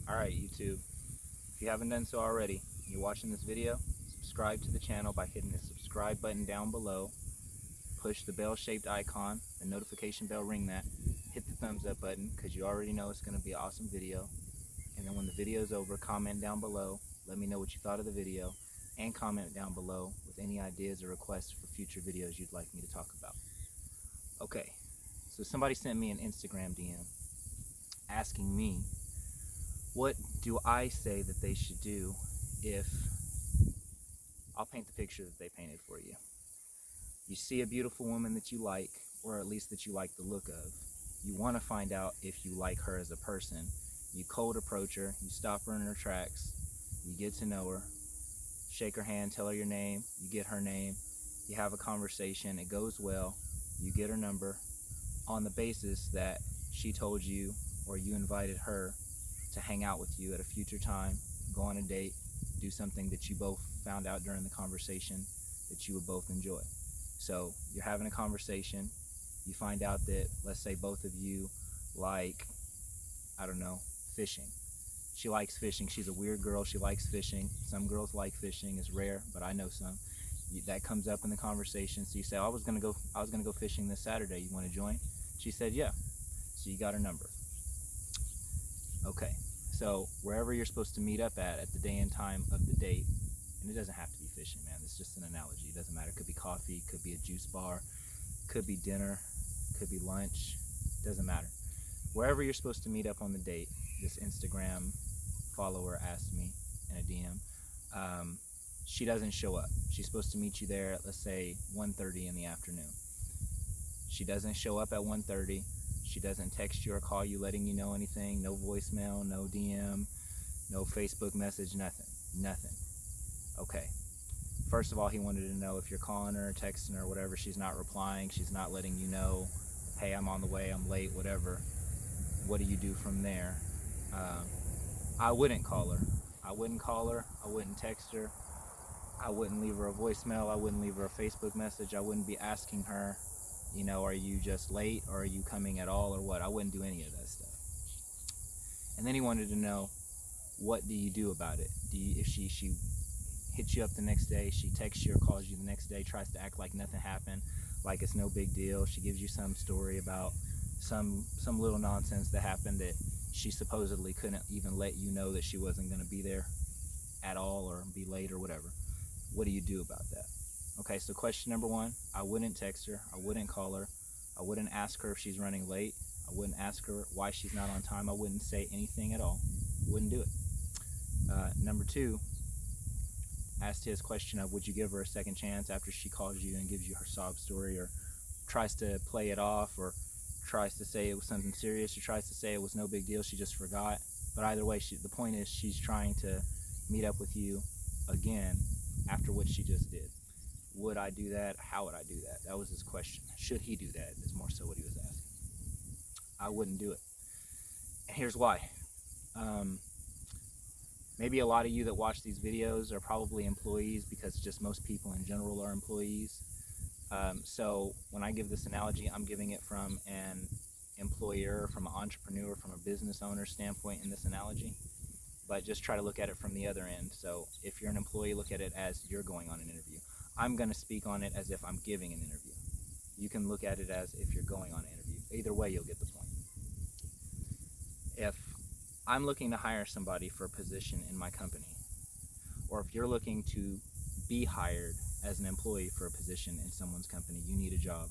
Alright YouTube, if you haven't done so already, you're watching this video, subscribe to the channel by hitting the subscribe button down below, push the bell shaped icon, the notification bell, ring that, hit the thumbs up button because you already know it's going to be an awesome video, and then when the video is over, comment down below, let me know what you thought of the video, and comment down below with any ideas or requests for future videos you'd like me to talk about. Okay, so somebody sent me an Instagram DM asking me, what do I say that they should do if I'll paint the picture that they painted for you. You see a beautiful woman that you like, or at least that you like the look of. You want to find out if you like her as a person. You cold approach her, you stop her in her tracks, you get to know her, shake her hand, tell her your name, you get her name, you have a conversation, it goes well, you get her number on the basis that she told you or you invited her to hang out with you at a future time, go on a date, do something that you both found out during the conversation that you would both enjoy. So you're having a conversation, you find out that, let's say both of you like, I don't know, fishing. She likes fishing, she's a weird girl, she likes fishing. Some girls like fishing, it's rare, but I know some. That comes up in the conversation, so you say, I was gonna go fishing this Saturday, you wanna join? She said, yeah. So you got her number. Okay, so wherever you're supposed to meet up at the day and time of the date, and it doesn't have to be fishing, man, it's just an analogy, it doesn't matter, it could be coffee, could be a juice bar, could be dinner, could be lunch, doesn't matter. Wherever you're supposed to meet up on the date, this Instagram follower asked me in a DM, she doesn't show up. She's supposed to meet you there at, let's say, 1:30 in the afternoon. She doesn't show up at 1:30. She doesn't text you or call you letting you know anything, no voicemail, no DM, no Facebook message, nothing. Okay. First of all, he wanted to know if you're calling her, texting her, whatever, she's not replying, she's not letting you know, hey, I'm on the way, I'm late, whatever. What do you do from there? I wouldn't call her. I wouldn't text her. I wouldn't leave her a voicemail. I wouldn't leave her a Facebook message. I wouldn't be asking her, you know, are you just late or are you coming at all or what? I wouldn't do any of that stuff. And then he wanted to know, what do you do about it? If she hits you up the next day, she texts you or calls you the next day, tries to act like nothing happened, like it's no big deal. She gives you some story about some little nonsense that happened that she supposedly couldn't even let you know that she wasn't going to be there at all or be late or whatever. What do you do about that? Okay, so question number one, I wouldn't text her, I wouldn't call her, I wouldn't ask her if she's running late, I wouldn't ask her why she's not on time, I wouldn't say anything at all, wouldn't do it. Number two, asked his question of, would you give her a second chance after she calls you and gives you her sob story, or tries to play it off, or tries to say it was something serious, or tries to say it was no big deal, she just forgot. But either way, the point is she's trying to meet up with you again after what she just did. Would I do that? How would I do that? That was his question. Should he do that is more so what he was asking. I wouldn't do it. And here's why. Maybe a lot of you that watch these videos are probably employees, because just most people in general are employees. So when I give this analogy, I'm giving it from an employer, from an entrepreneur, from a business owner standpoint in this analogy. But just try to look at it from the other end. So if you're an employee, look at it as you're going on an interview. I'm going to speak on it as if I'm giving an interview. You can look at it as if you're going on an interview. Either way, you'll get the point. If I'm looking to hire somebody for a position in my company, or if you're looking to be hired as an employee for a position in someone's company, you need a job.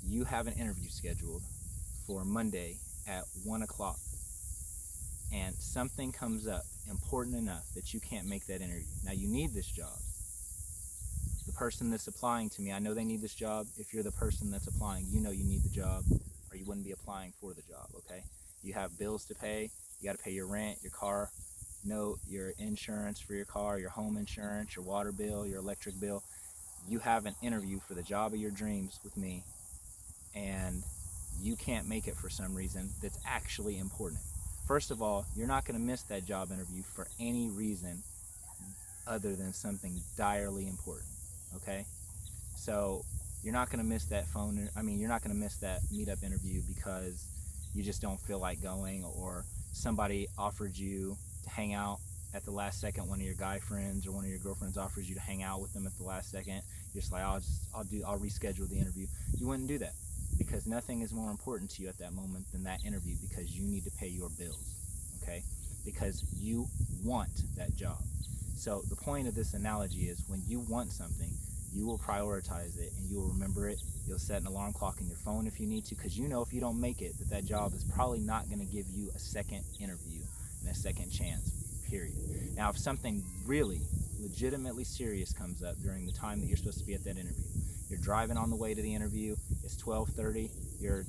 You have an interview scheduled for Monday at 1 o'clock. And something comes up important enough that you can't make that interview. Now you need this job. The person that's applying to me, I know they need this job. If you're the person that's applying, you know you need the job, or you wouldn't be applying for the job, okay? You have bills to pay. You got to pay your rent, your car note, your insurance for your car, your home insurance, your water bill, your electric bill. You have an interview for the job of your dreams with me, and you can't make it for some reason that's actually important. First of all, you're not going to miss that job interview for any reason other than something direly important, okay? So you're not going to miss that you're not going to miss that meetup interview because you just don't feel like going, or somebody offered you to hang out at the last second, one of your guy friends or one of your girlfriends offers you to hang out with them at the last second, you're just like, I'll reschedule the interview. You wouldn't do that, because nothing is more important to you at that moment than that interview, because you need to pay your bills, okay? Because you want that job. So the point of this analogy is, when you want something, you will prioritize it and you will remember it. You'll set an alarm clock in your phone if you need to, because you know if you don't make it, that job is probably not going to give you a second interview and a second chance, period. Now, if something really legitimately serious comes up during the time that you're supposed to be at that interview, you're driving on the way to the interview, it's 12:30, you're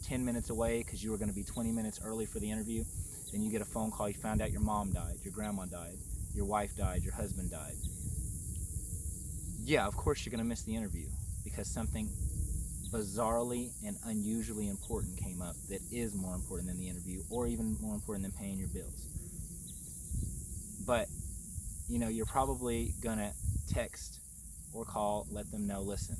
10 minutes away because you were going to be 20 minutes early for the interview, then you get a phone call, you found out your mom died, your grandma died, your wife died, your husband died. Yeah, of course you're going to miss the interview, because something bizarrely and unusually important came up that is more important than the interview, or even more important than paying your bills. But, you know, you're probably going to text or call, let them know, listen,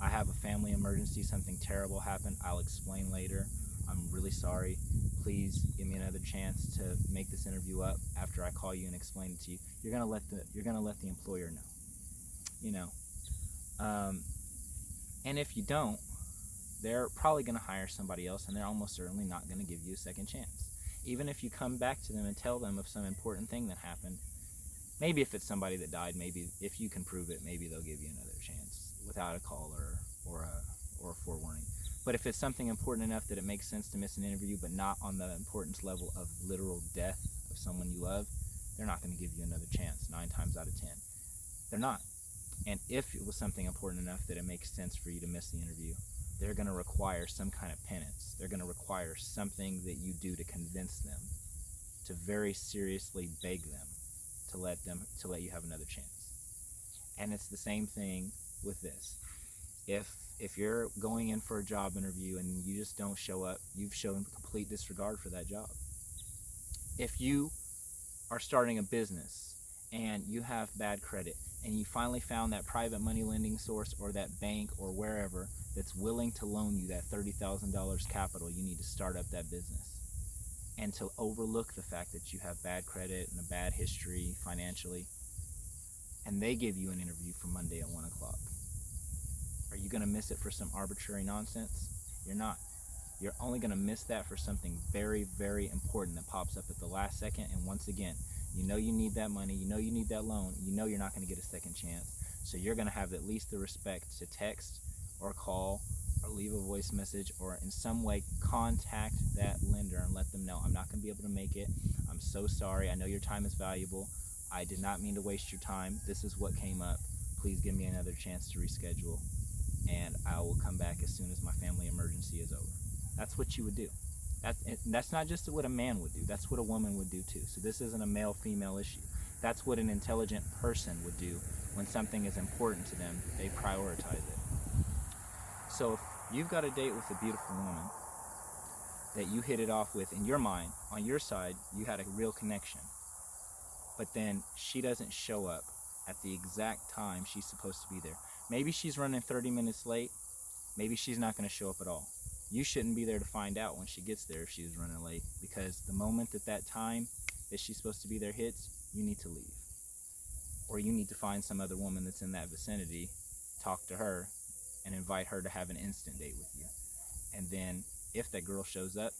I have a family emergency, something terrible happened, I'll explain later, I'm really sorry, please give me another chance to make this interview up after I call you and explain it to you. You're going to let the employer know. You know, and if you don't, they're probably going to hire somebody else, and they're almost certainly not going to give you a second chance. Even if you come back to them and tell them of some important thing that happened, maybe if it's somebody that died, maybe if you can prove it, maybe they'll give you another chance without a call or a forewarning. But if it's something important enough that it makes sense to miss an interview, but not on the importance level of literal death of someone you love, they're not going to give you another chance 9 times out of 10. They're not. And if it was something important enough that it makes sense for you to miss the interview, they're going to require some kind of penance. They're going to require something that you do to convince them, to very seriously beg them to let you have another chance. And it's the same thing with this. If you're going in for a job interview and you just don't show up, you've shown complete disregard for that job. If you are starting a business and you have bad credit, and you finally found that private money lending source or that bank or wherever that's willing to loan you that $30,000 capital you need to start up that business, and to overlook the fact that you have bad credit and a bad history financially, and they give you an interview for Monday at 1 o'clock, are you going to miss it for some arbitrary nonsense? You're not. You're only going to miss that for something very, very important that pops up at the last second. And once again, you know you need that money, you know you need that loan, you know you're not going to get a second chance. So you're going to have at least the respect to text or call or leave a voice message or in some way contact that lender and let them know, I'm not going to be able to make it. I'm so sorry. I know your time is valuable. I did not mean to waste your time. This is what came up. Please give me another chance to reschedule, and I will come back as soon as my family emergency is over. That's what you would do. That's not just what a man would do. That's what a woman would do too. So this isn't a male-female issue. That's what an intelligent person would do when something is important to them. They prioritize it. So if you've got a date with a beautiful woman that you hit it off with, in your mind, on your side, you had a real connection, but then she doesn't show up at the exact time she's supposed to be there. Maybe she's running 30 minutes late. Maybe she's not going to show up at all. You shouldn't be there to find out when she gets there if she's running late, because the moment that time that she's supposed to be there hits, you need to leave. Or you need to find some other woman that's in that vicinity, talk to her, and invite her to have an instant date with you. And then if that girl shows up,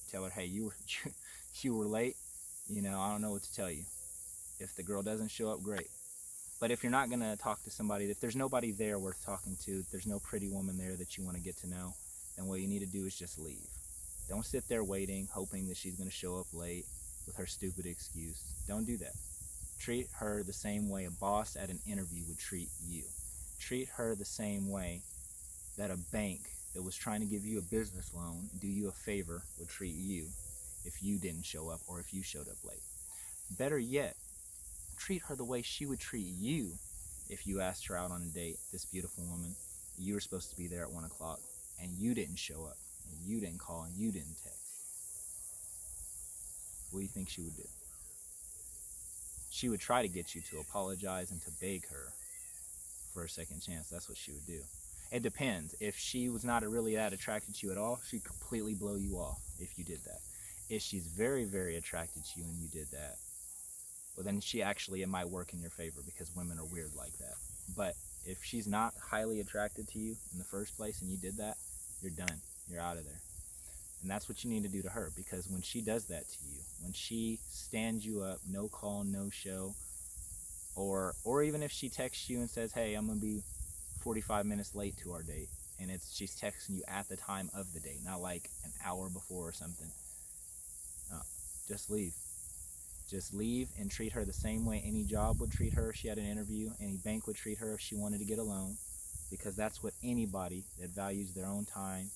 tell her, hey, you were late, I don't know what to tell you. If the girl doesn't show up, great. But if you're not going to talk to somebody, if there's nobody there worth talking to, if there's no pretty woman there that you want to get to know, then what you need to do is just leave. Don't sit there waiting, hoping that she's going to show up late with her stupid excuse. Don't do that. Treat her the same way a boss at an interview would treat you. Treat her the same way that a bank that was trying to give you a business loan, do you a favor, would treat you if you didn't show up or if you showed up late. Better yet, treat her the way she would treat you if you asked her out on a date, this beautiful woman. You were supposed to be there at 1 o'clock, and you didn't show up, and you didn't call, and you didn't text. What do you think she would do? She would try to get you to apologize and to beg her for a second chance. That's what she would do. It depends. If she was not really that attracted to you at all, she'd completely blow you off if you did that. if she's very, very attracted to you and you did that, well then it might work in your favor, because women are weird like that. But if she's not highly attracted to you in the first place and you did that, you're done. You're out of there. And that's what you need to do to her, because when she does that to you, when she stands you up, no call, no show, or even if she texts you and says, hey, I'm gonna be 45 minutes late to our date, and she's texting you at the time of the date, not like an hour before or something, just leave. Just leave and treat her the same way any job would treat her if she had an interview, any bank would treat her if she wanted to get a loan, because that's what anybody that values their own time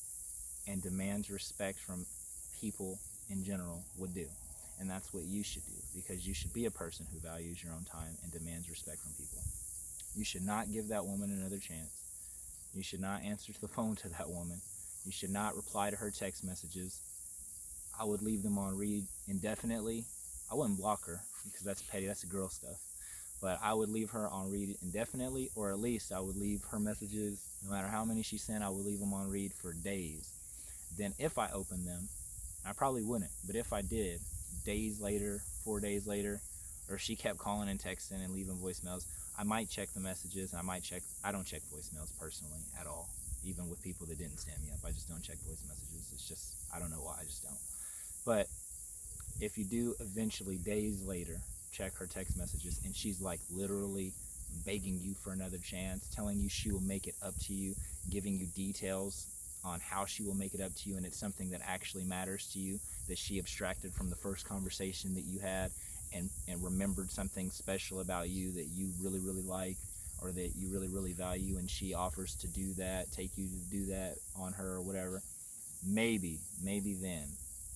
and demands respect from people in general would do. And that's what you should do, because you should be a person who values your own time and demands respect from people. You should not give that woman another chance. You should not answer the phone to that woman. You should not reply to her text messages. I would leave them on read indefinitely. I wouldn't block her, because that's petty, that's the girl stuff. But I would leave her on read indefinitely, or at least I would leave her messages, no matter how many she sent, I would leave them on read for days. Then if I opened them, I probably wouldn't, but if I did, days later, 4 days later, or she kept calling and texting and leaving voicemails, I might check the messages, and I don't check voicemails personally at all, even with people that didn't stand me up. I just don't check voice messages. It's just, I don't know why, I just don't. But if you do eventually, days later, check her text messages, and she's like literally begging you for another chance, telling you she will make it up to you, giving you details on how she will make it up to you, and it's something that actually matters to you, that she abstracted from the first conversation that you had and remembered something special about you that you really, really like, or that you really, really value, and she offers to do that, take you to do that on her or whatever, maybe then,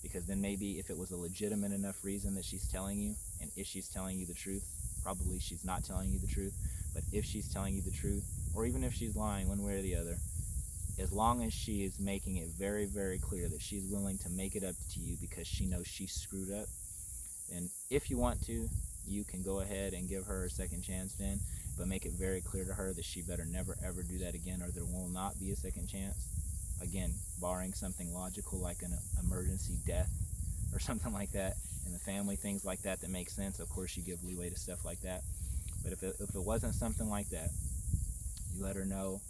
because then maybe if it was a legitimate enough reason that she's telling you, and if she's telling you the truth, probably she's not telling you the truth, but if she's telling you the truth, or even if she's lying one way or the other, as long as she is making it very, very clear that she's willing to make it up to you because she knows she's screwed up, then if you want to, you can go ahead and give her a second chance then, but make it very clear to her that she better never ever do that again, or there will not be a second chance. Again, barring something logical like an emergency death or something like that in the family, things like that that make sense. Of course, you give leeway to stuff like that. But if it wasn't something like that, you let her know.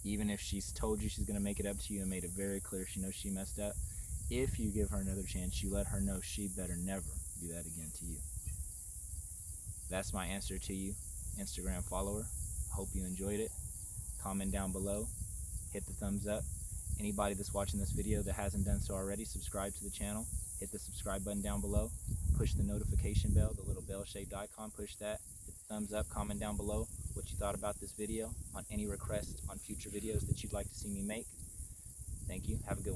Even if she's told you she's going to make it up to you and made it very clear she knows she messed up, if you give her another chance, you let her know she better never do that again to you. That's my answer to you, Instagram follower. Hope you enjoyed it. Comment down below. Hit the thumbs up. Anybody that's watching this video that hasn't done so already, subscribe to the channel. Hit the subscribe button down below. Push the notification bell, the little bell-shaped icon. Push that. Hit the thumbs up. Comment down below what you thought about this video, on any requests on future videos that you'd like to see me make. Thank you. Have a good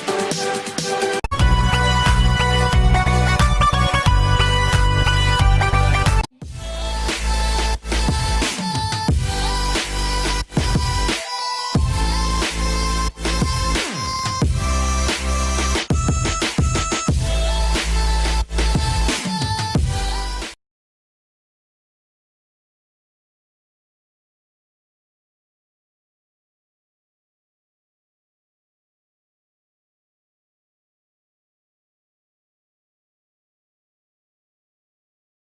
one.